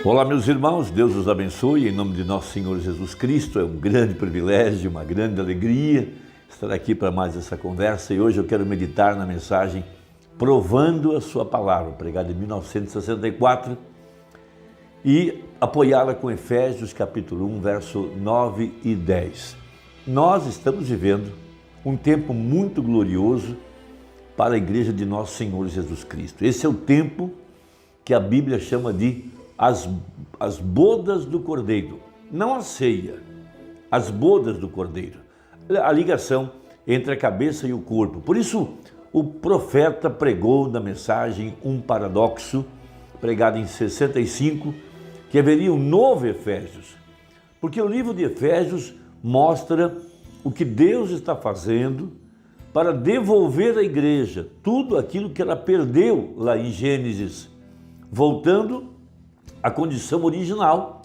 Olá, meus irmãos, Deus os abençoe, em nome de nosso Senhor Jesus Cristo. É um grande privilégio, uma grande alegria estar aqui para mais essa conversa, e hoje eu quero meditar na mensagem Provando a Sua Palavra, pregada em 1964, e apoiá-la com Efésios capítulo 1, verso 9 e 10. Nós estamos vivendo um tempo muito glorioso para a igreja de nosso Senhor Jesus Cristo. Esse é o tempo que a Bíblia chama de as bodas do Cordeiro, não a ceia, as bodas do Cordeiro, a ligação entre a cabeça e o corpo. Por isso, o profeta pregou na mensagem um paradoxo, pregado em 65, que haveria um novo Efésios, porque o livro de Efésios mostra o que Deus está fazendo para devolver à igreja tudo aquilo que ela perdeu lá em Gênesis, voltando à condição original.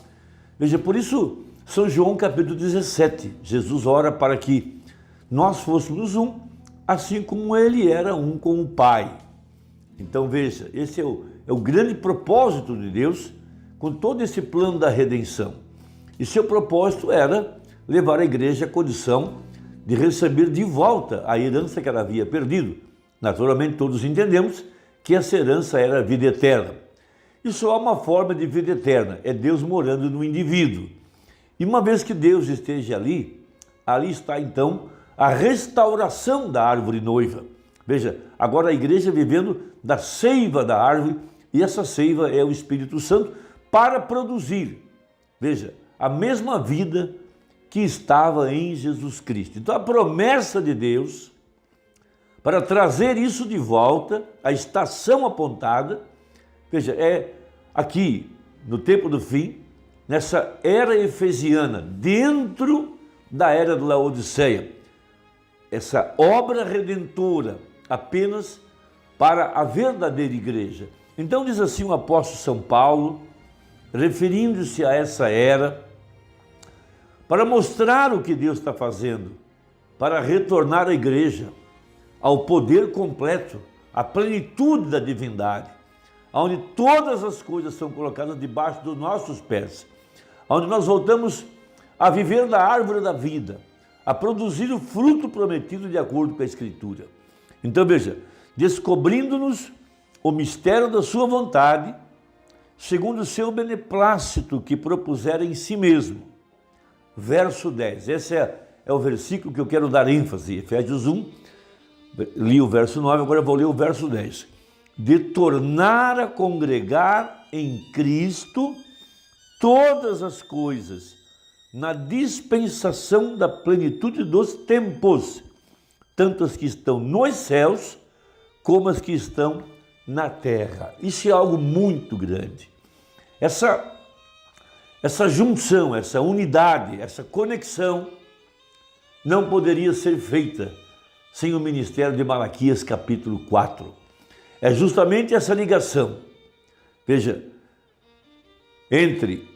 Veja, por isso, São João capítulo 17, Jesus ora para que nós fôssemos um, assim como ele era um com o Pai. Então veja, esse é o grande propósito de Deus com todo esse plano da redenção. E seu propósito era levar a igreja à condição de receber de volta a herança que ela havia perdido. Naturalmente, todos entendemos que essa herança era a vida eterna. E só há uma forma de vida eterna, é Deus morando no indivíduo. E uma vez que Deus esteja ali está então a restauração da árvore noiva. Veja, agora a igreja vivendo da seiva da árvore, e essa seiva é o Espírito Santo para produzir, veja, a mesma vida que estava em Jesus Cristo. Então a promessa de Deus para trazer isso de volta, a estação apontada, veja, é aqui no tempo do fim, nessa era efesiana, dentro da era de Laodiceia, essa obra redentora apenas para a verdadeira igreja. Então diz assim o apóstolo São Paulo, referindo-se a essa era, para mostrar o que Deus está fazendo, para retornar a igreja ao poder completo, à plenitude da divindade, onde todas as coisas são colocadas debaixo dos nossos pés, onde nós voltamos a viver da árvore da vida, a produzir o fruto prometido de acordo com a Escritura. Então veja, descobrindo-nos o mistério da sua vontade, segundo o seu beneplácito que propusera em si mesmo. Verso 10, esse é o versículo que eu quero dar ênfase, Efésios 1, li o verso 9, agora eu vou ler o verso 10. De tornar a congregar em Cristo todas as coisas, na dispensação da plenitude dos tempos, tanto as que estão nos céus, como as que estão na terra. Isso é algo muito grande. Essa junção, essa unidade, essa conexão não poderia ser feita sem o ministério de Malaquias capítulo 4. É justamente essa ligação, veja, entre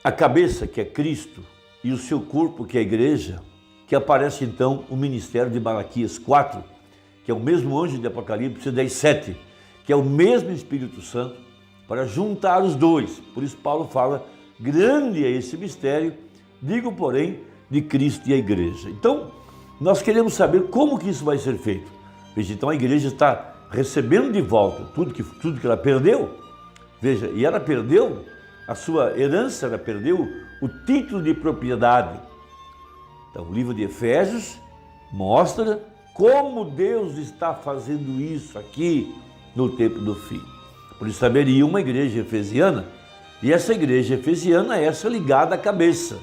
a cabeça, que é Cristo, e o seu corpo, que é a igreja, que aparece então o ministério de Malaquias 4, que é o mesmo anjo de Apocalipse 10:7, que é o mesmo Espírito Santo, para juntar os dois. Por isso Paulo fala, grande é esse mistério, digo porém, de Cristo e a igreja. Então, nós queremos saber como que isso vai ser feito. Veja, então a igreja está recebendo de volta tudo que ela perdeu, veja, e ela perdeu a sua herança, ela perdeu o título de propriedade. Então o livro de Efésios mostra como Deus está fazendo isso aqui no tempo do fim. Por isso haveria uma igreja efesiana, e essa igreja efesiana é essa ligada à cabeça,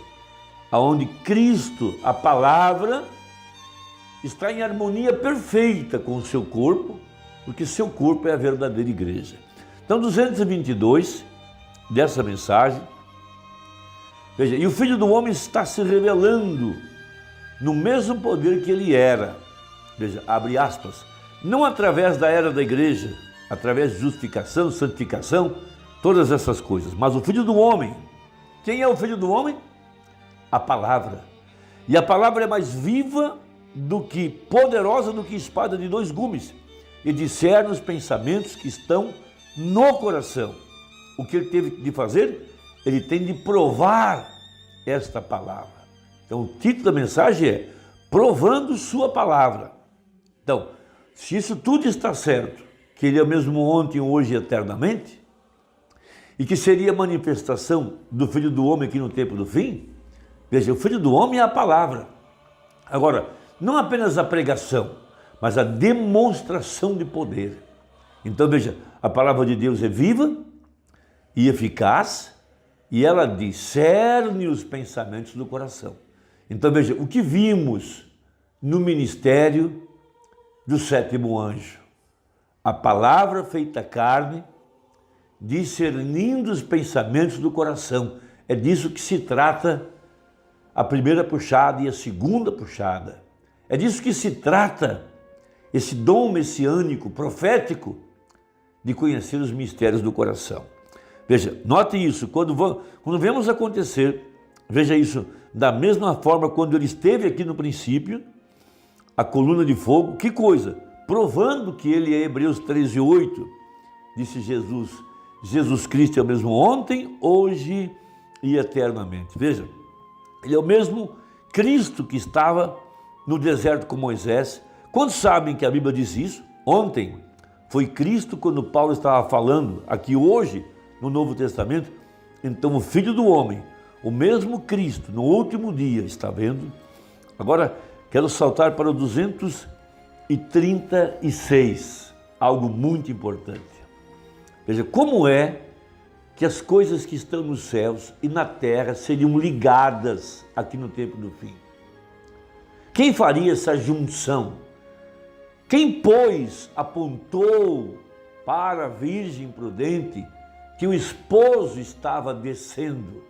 aonde Cristo, a palavra, está em harmonia perfeita com o seu corpo, porque seu corpo é a verdadeira igreja. Então 222 dessa mensagem, veja, e o Filho do Homem está se revelando no mesmo poder que ele era, veja, abre aspas, não através da era da igreja, através de justificação, santificação, todas essas coisas, mas o Filho do Homem. Quem é o Filho do Homem? A palavra. E a palavra é mais viva poderosa do que espada de dois gumes, e discerne os pensamentos que estão no coração. O que ele teve de fazer? ele tem de provar esta palavra. Então o título da mensagem é Provando Sua Palavra. Então, se isso tudo está certo, que ele é o mesmo ontem, hoje e eternamente, e que seria a manifestação do Filho do Homem aqui no tempo do fim, veja, o Filho do Homem é a palavra. Agora, não apenas a pregação, mas a demonstração de poder. Então veja, a palavra de Deus é viva e eficaz, e ela discerne os pensamentos do coração. Então veja, o que vimos no ministério do sétimo anjo? A palavra feita carne, discernindo os pensamentos do coração. É disso que se trata a primeira puxada e a segunda puxada. É disso que se trata esse dom messiânico, profético, de conhecer os mistérios do coração. Veja, note isso, quando vemos acontecer, veja isso, da mesma forma quando ele esteve aqui no princípio, a coluna de fogo, que coisa? Provando que ele é Hebreus 13:8, disse Jesus, Jesus Cristo é o mesmo ontem, hoje e eternamente. Veja, ele é o mesmo Cristo que estava no deserto com Moisés. Quantos sabem que a Bíblia diz isso? Ontem foi Cristo quando Paulo estava falando, aqui hoje, no Novo Testamento. Então o Filho do Homem, o mesmo Cristo, no último dia, está vendo? Agora, quero saltar para o 236, algo muito importante. Veja, como é que as coisas que estão nos céus e na terra seriam ligadas aqui no tempo do fim? Quem faria essa junção? Quem, pois, apontou para a Virgem prudente que o esposo estava descendo?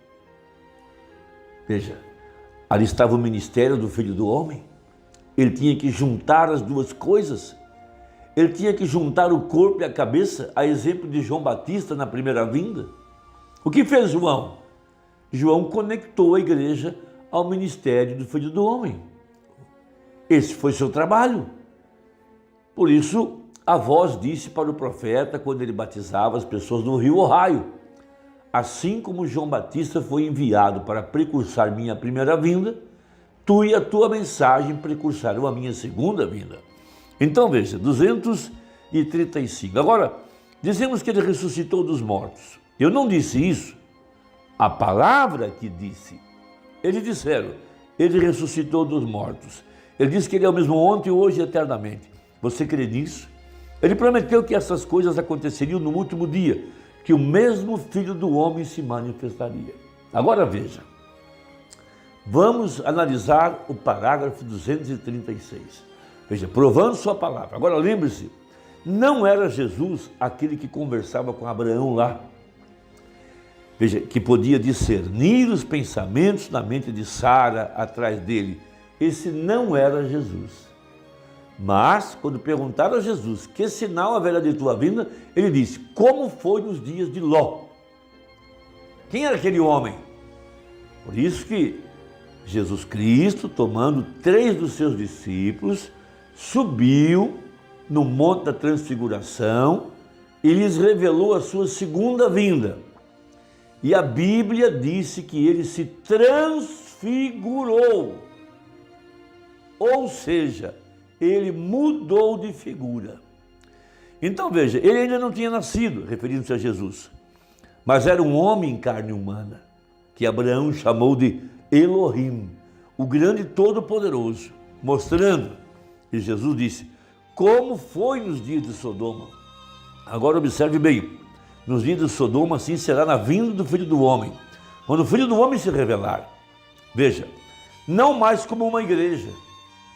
Veja, ali estava o ministério do Filho do Homem. Ele tinha que juntar as duas coisas. Ele tinha que juntar o corpo e a cabeça, a exemplo de João Batista na primeira vinda. O que fez João? João conectou a igreja ao ministério do Filho do Homem. Esse foi seu trabalho. Por isso, a voz disse para o profeta, quando ele batizava as pessoas no rio Ohio: assim como João Batista foi enviado para precursar minha primeira vinda, tu e a tua mensagem precursarão a minha segunda vinda. Então veja, 235. Agora, dizemos que ele ressuscitou dos mortos. Eu não disse isso, a palavra que disse. Eles disseram, ele ressuscitou dos mortos. Ele disse que ele é o mesmo ontem, hoje e eternamente. Você crê nisso? Ele prometeu que essas coisas aconteceriam no último dia, que o mesmo Filho do Homem se manifestaria. Agora veja, vamos analisar o parágrafo 236. Veja, provando sua palavra. Agora lembre-se, não era Jesus aquele que conversava com Abraão lá. Veja, que podia discernir os pensamentos na mente de Sara atrás dele. Esse não era Jesus. Mas, quando perguntaram a Jesus que sinal haverá de tua vinda, ele disse, como foi nos dias de Ló. Quem era aquele homem? Por isso que Jesus Cristo, tomando 3 dos seus discípulos, subiu no Monte da Transfiguração e lhes revelou a sua segunda vinda. E a Bíblia disse que ele se transfigurou. Ou seja, ele mudou de figura. Então veja, ele ainda não tinha nascido, referindo-se a Jesus, mas era um homem em carne humana, que Abraão chamou de Elohim, o grande todo-poderoso, mostrando, e Jesus disse, como foi nos dias de Sodoma. Agora observe bem, nos dias de Sodoma assim será na vinda do Filho do Homem, quando o Filho do Homem se revelar. Veja, não mais como uma igreja,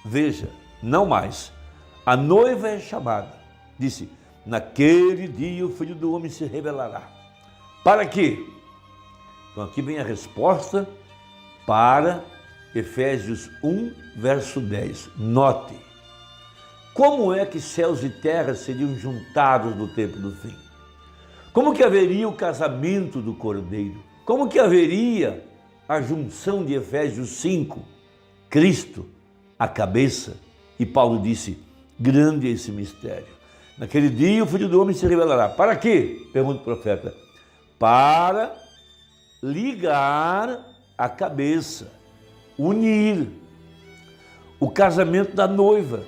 veja, não mais. A noiva é chamada. Disse, naquele dia o Filho do Homem se revelará. Para quê? Então aqui vem a resposta para Efésios 1, verso 10. Note, como é que céus e terra seriam juntados no tempo do fim? Como que haveria o casamento do Cordeiro? Como que haveria a junção de Efésios 5? Cristo, a cabeça. E Paulo disse, grande é esse mistério. Naquele dia o Filho do Homem se revelará. Para quê? Pergunta o profeta. Para ligar a cabeça, unir o casamento da noiva.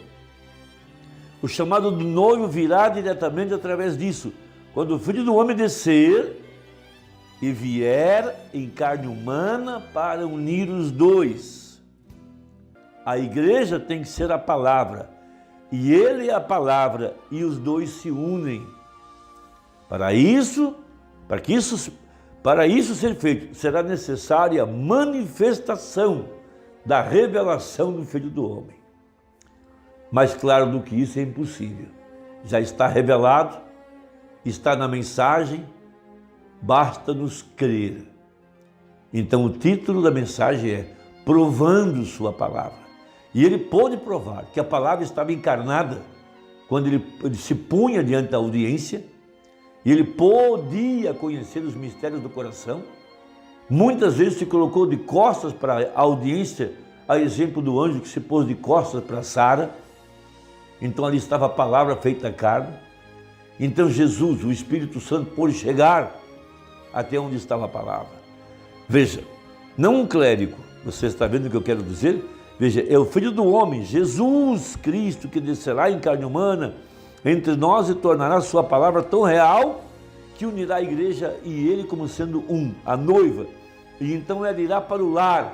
O chamado do noivo virá diretamente através disso. Quando o Filho do Homem descer e vier em carne humana para unir os dois. A igreja tem que ser a palavra, e ele é a palavra, e os dois se unem. Para isso ser feito, será necessária a manifestação da revelação do Filho do Homem. Mais claro do que isso é impossível. Já está revelado, está na mensagem, basta-nos crer. Então o título da mensagem é Provando Sua Palavra. E ele pôde provar que a palavra estava encarnada quando ele se punha diante da audiência, e ele podia conhecer os mistérios do coração. Muitas vezes se colocou de costas para a audiência, a exemplo do anjo que se pôs de costas para Sara. Então ali estava a palavra feita carne. Então Jesus, o Espírito Santo, pôde chegar até onde estava a palavra. Veja, não um clérigo, você está vendo o que eu quero dizer? Veja, é o Filho do Homem, Jesus Cristo, que descerá em carne humana entre nós e tornará sua palavra tão real que unirá a igreja e ele como sendo um, a noiva. E então ela irá para o lar,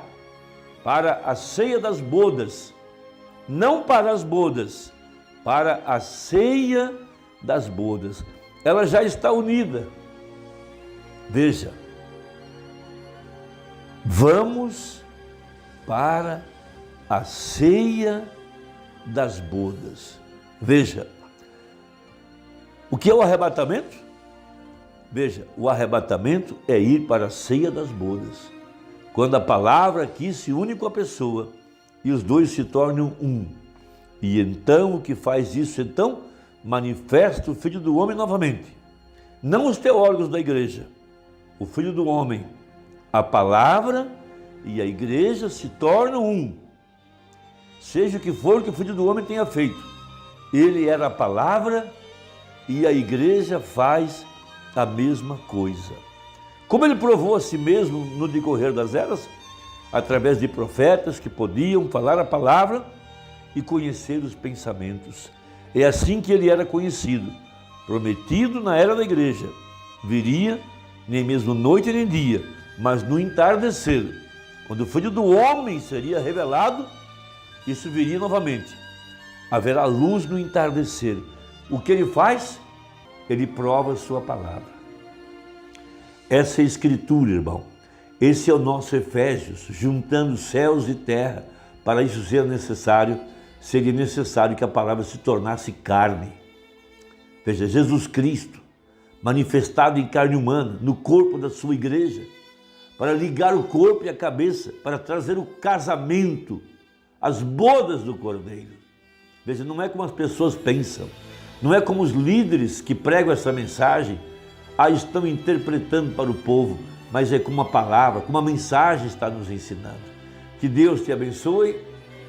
para a ceia das bodas, não para as bodas, para a ceia das bodas. Ela já está unida. Veja, vamos para a ceia das bodas. Veja, o que é o arrebatamento? Veja, o arrebatamento é ir para a ceia das bodas, quando a palavra aqui se une com a pessoa e os dois se tornam um. E então o que faz isso? Então manifesta o Filho do Homem novamente. Não os teólogos da igreja, o Filho do Homem, a palavra e a igreja se tornam um. Seja o que for que o Filho do Homem tenha feito, ele era a palavra e a igreja faz a mesma coisa. Como ele provou a si mesmo no decorrer das eras, através de profetas que podiam falar a palavra e conhecer os pensamentos. É assim que ele era conhecido, prometido na era da igreja. Viria nem mesmo noite nem dia, mas no entardecer, quando o Filho do Homem seria revelado, isso viria novamente. Haverá luz no entardecer. O que ele faz? Ele prova a sua palavra. Essa é a Escritura, irmão. Esse é o nosso Efésios, juntando céus e terra. Para isso seria necessário que a palavra se tornasse carne. Veja, Jesus Cristo, manifestado em carne humana, no corpo da sua igreja, para ligar o corpo e a cabeça, para trazer o casamento, as bodas do Cordeiro. Veja, não é como as pessoas pensam, não é como os líderes que pregam essa mensagem estão interpretando para o povo, mas é como a palavra, como a mensagem está nos ensinando. Que Deus te abençoe,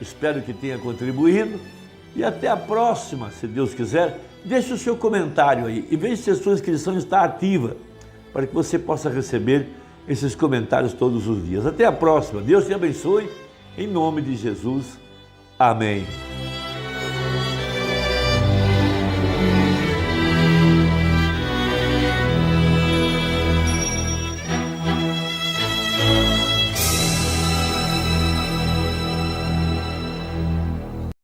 espero que tenha contribuído e até a próxima, se Deus quiser. Deixe o seu comentário aí e veja se a sua inscrição está ativa, para que você possa receber esses comentários todos os dias. Até a próxima, Deus te abençoe, em nome de Jesus, amém.